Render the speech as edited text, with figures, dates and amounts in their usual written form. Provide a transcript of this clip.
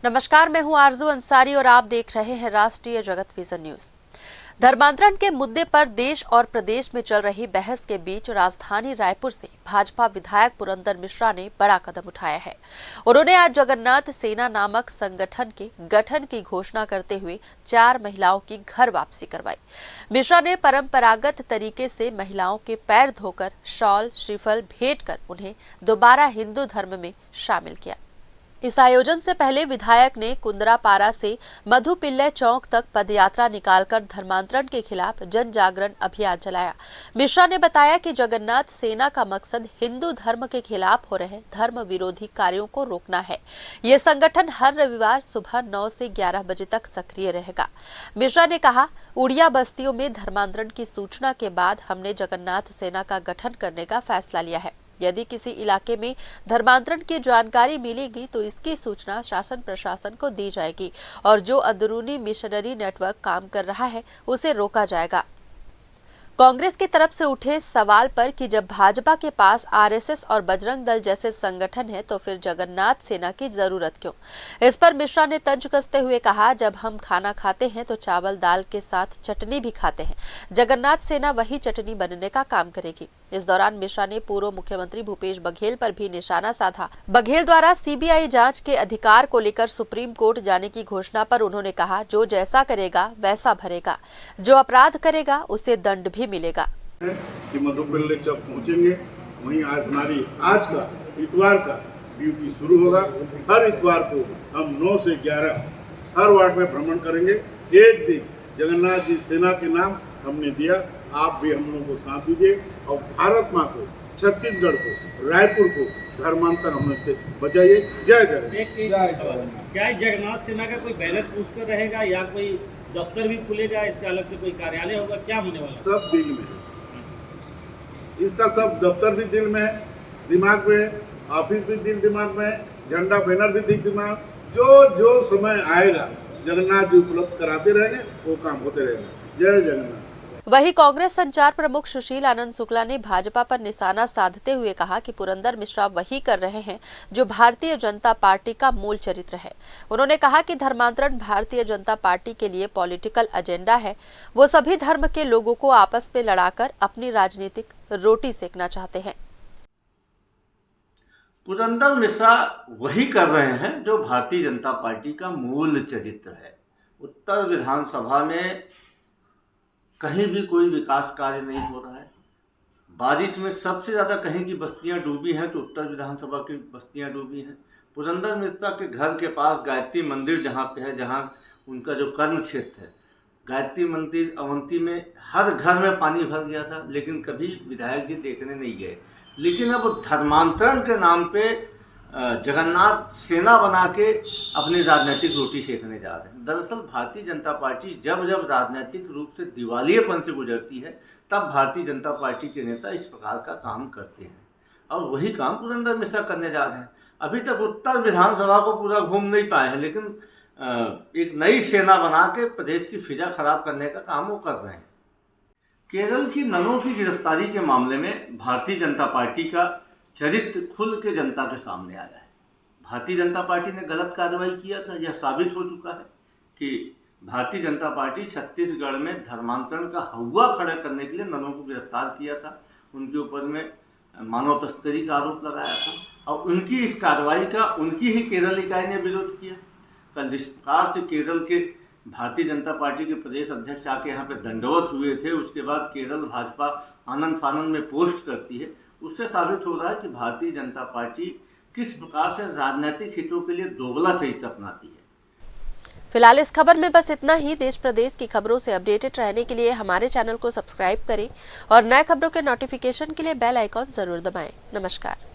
नमस्कार, मैं हूं आरजू अंसारी और आप देख रहे हैं राष्ट्रीय जगत विजन न्यूज। धर्मांतरण के मुद्दे पर देश और प्रदेश में चल रही बहस के बीच राजधानी रायपुर से भाजपा विधायक पुरंदर मिश्रा ने बड़ा कदम उठाया है। उन्होंने आज जगन्नाथ सेना नामक संगठन के गठन की घोषणा करते हुए 4 महिलाओं की घर वापसी करवाई। मिश्रा ने परंपरागत तरीके से महिलाओं के पैर धोकर शॉल श्रीफल भेंट कर उन्हें दोबारा हिंदू धर्म में शामिल किया। इस आयोजन से पहले विधायक ने कुंदरापारा से मधुपिल्ले चौक तक पदयात्रा निकालकर धर्मांतरण के खिलाफ जन जागरण अभियान चलाया। मिश्रा ने बताया कि जगन्नाथ सेना का मकसद हिंदू धर्म के खिलाफ हो रहे धर्म विरोधी कार्यों को रोकना है। ये संगठन हर रविवार सुबह 9 से 11 बजे तक सक्रिय रहेगा। मिश्रा ने कहा, उड़िया बस्तियों में धर्मांतरण की सूचना के बाद हमने जगन्नाथ सेना का गठन करने का फैसला लिया है। यदि किसी इलाके में धर्मांतरण की जानकारी मिलेगी तो इसकी सूचना शासन प्रशासन को दी जाएगी और जो अंदरूनी मिशनरी नेटवर्क काम कर रहा है उसे रोका जाएगा। कांग्रेस की तरफ से उठे सवाल पर कि जब भाजपा के पास आरएसएस और बजरंग दल जैसे संगठन है तो फिर जगन्नाथ सेना की जरूरत क्यों? इस पर मिश्रा ने तंज कसते हुए कहा, जब हम खाना खाते हैं तो चावल दाल के साथ चटनी भी खाते हैं। जगन्नाथ सेना वही चटनी बनने का काम करेगी। इस दौरान मिश्रा ने पूर्व मुख्यमंत्री भूपेश बघेल पर भी निशाना साधा। बघेल द्वारा सीबीआई जांच के अधिकार को लेकर सुप्रीम कोर्ट जाने की घोषणा पर उन्होंने कहा, जो जैसा करेगा वैसा भरेगा, जो अपराध करेगा उसे दंड भी मिलेगा। कि मधुपिल्ले चौक पहुंचेंगे, वहीं आज का इतवार का ड्यूटी शुरू होगा। हर इतवार को हम 9 से 11 हर वार्ड में भ्रमण करेंगे। एक दिन जगन्नाथ जी सेना के नाम हमने दिया, आप भी हम लोगों को साथ दीजिए और भारत माँ को, छत्तीसगढ़ को, रायपुर को धर्मांतर हमने से बचाइए। जय जगन्नाथ। क्या जगन्नाथ सेना का कोई बैनर पोस्टर रहेगा या कोई दफ्तर भी खुलेगा? इसका अलग से कोई कार्यालय होगा? क्या होने वाला? सब दिल में है, इसका सब दफ्तर भी दिल में है, दिमाग में है, ऑफिस भी दिल दिमाग में है, झंडा बैनर भी दिल दिमाग। जो समय आएगा जगन्नाथ जी उपलब्ध कराते रहेंगे, वो काम होते रहेगा। जय जगन्नाथ। वहीं कांग्रेस संचार प्रमुख सुशील आनंद शुक्ला ने भाजपा पर निशाना साधते हुए कहा कि पुरंदर मिश्रा वही कर रहे हैं जो भारतीय जनता पार्टी का मूल चरित्र है। उन्होंने कहा कि धर्मांतरण भारतीय जनता पार्टी के लिए पॉलिटिकल एजेंडा है। वो सभी धर्म के लोगों को आपस में लड़ाकर अपनी राजनीतिक रोटी सेकना चाहते हैं। पुरंदर मिश्रा वही कर रहे हैं जो भारतीय जनता पार्टी का मूल चरित्र है। उत्तर विधानसभा में कहीं भी कोई विकास कार्य नहीं हो रहा है। बारिश में सबसे ज़्यादा कहीं की बस्तियां डूबी हैं तो उत्तर विधानसभा की बस्तियां डूबी हैं। पुरंदर मिश्रा के घर के पास गायत्री मंदिर जहां पे है, जहां उनका जो कर्म क्षेत्र है, गायत्री मंदिर अवंती में हर घर में पानी भर गया था, लेकिन कभी विधायक जी देखने नहीं गए। लेकिन अब धर्मांतरण के नाम पे जगन्नाथ सेना बना के अपनी राजनीतिक रोटी सेकने जा रहे हैं। दरअसल भारतीय जनता पार्टी जब राजनीतिक रूप से दिवालियेपन से गुजरती है तब भारतीय जनता पार्टी के नेता इस प्रकार का काम करते हैं और वही काम पुरंदर मिश्रा करने जा रहे हैं। अभी तक उत्तर विधानसभा को पूरा घूम नहीं पाए हैं, लेकिन एक नई सेना बना के प्रदेश की फिजा खराब करने का काम वो कर रहे हैं। केरल की ननों की गिरफ्तारी के मामले में भारतीय जनता पार्टी का चरित्र खुल के जनता के सामने आया है। भारतीय जनता पार्टी ने गलत कार्रवाई किया था, यह साबित हो चुका है कि भारतीय जनता पार्टी छत्तीसगढ़ में धर्मांतरण का हौवा खड़ा करने के लिए ननों को गिरफ्तार किया था। उनके ऊपर में मानव तस्करी का आरोप लगाया था और उनकी इस कार्रवाई का उनकी ही केरल इकाई ने विरोध किया। कल जिस प्रकार से केरल के भारतीय जनता पार्टी के प्रदेश अध्यक्ष आके यहाँ पे दंडवत हुए थे, उसके बाद केरल भाजपा आनंद फानंद में पोस्ट करती है, उससे साबित हो रहा है कि भारतीय जनता पार्टी किस प्रकार से राजनीतिक हितों के लिए दोगला चरित्र अपनाती है। फिलहाल इस खबर में बस इतना ही। देश प्रदेश की खबरों से अपडेटेड रहने के लिए हमारे चैनल को सब्सक्राइब करें और नए खबरों के नोटिफिकेशन के लिए बेल आइकॉन जरूर दबाएं। नमस्कार।